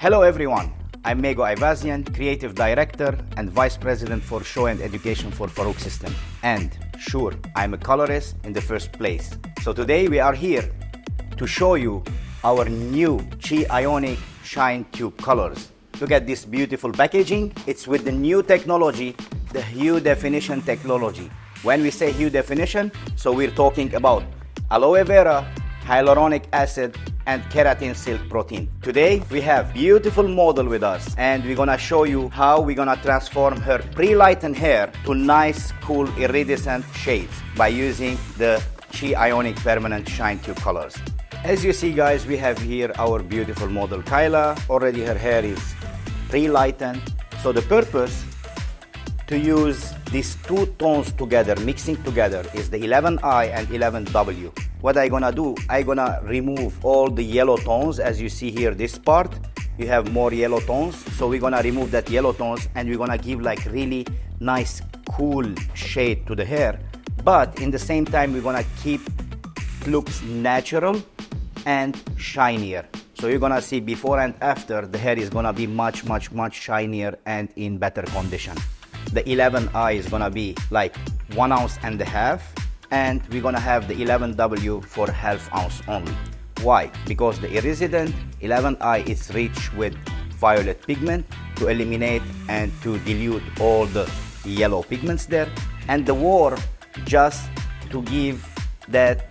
Hello everyone, I'm Mego Ayvazian, Creative Director and Vice President for Show and Education for Farouk Systems. And sure, I'm a colorist in the first place. So today we are here to show you our new Ionic Shine Tube colors. Look at this beautiful packaging. It's with the new technology, the Hue Definition Technology. When we say Hue Definition, so we're talking about Aloe Vera, Hyaluronic Acid, and Keratin Silk Protein. Today we have beautiful model with us, and we're gonna show you how we're gonna transform her pre-lightened hair to nice, cool, iridescent shades by using the Ionic Permanent Shine Tube colors. As you see, guys, we have here our beautiful model Kyla. Already her hair is pre-lightened. So the purpose to use these two tones together, mixing together, is the 11I and 11W. What I'm gonna do, I'm gonna remove all the yellow tones. As you see here, this part, you have more yellow tones. So we're gonna remove that yellow tones and we're gonna give like really nice, cool shade to the hair. But in the same time, we're gonna keep looks natural and shinier. So you're gonna see before and after, the hair is gonna be much shinier and in better condition. The 11I is gonna be like 1.5 ounces, and we're gonna have the 11W for 1/2 ounce only. Why? Because the iridescent 11I is rich with violet pigment to eliminate and to dilute all the yellow pigments there, and the war just to give that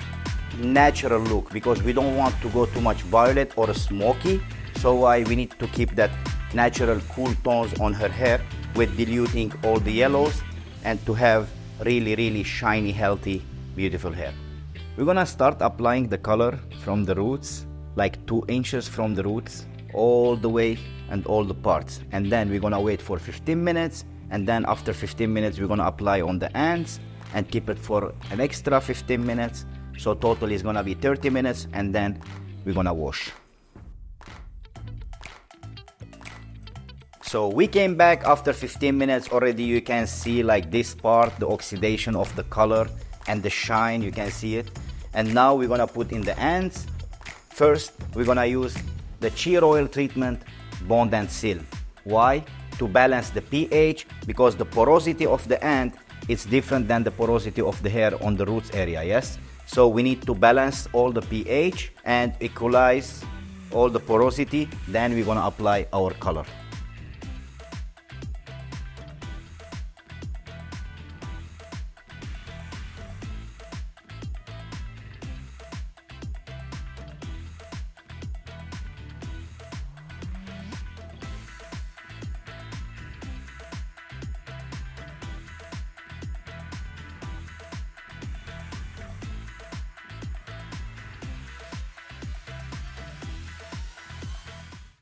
natural look, because we don't want to go too much violet or smoky. So why we need to keep that natural cool tones on her hair with diluting all the yellows and to have really shiny, healthy, beautiful hair. We're gonna start applying the color from the roots, like 2 inches from the roots all the way and all the parts, and then we're gonna wait for 15 minutes, and then after 15 minutes we're gonna apply on the ends and keep it for an extra 15 minutes. So total is gonna be 30 minutes, and then we're gonna wash. So we came back after 15 minutes. Already you can see like this part, the oxidation of the color and the shine, you can see it. And now we're gonna put in the ends. First, we're gonna use the Shear Oil treatment Bond and Seal. Why? To balance the pH, because the porosity of the end is different than the porosity of the hair on the roots area, yes? So we need to balance all the pH and equalize all the porosity. Then we're gonna apply our color.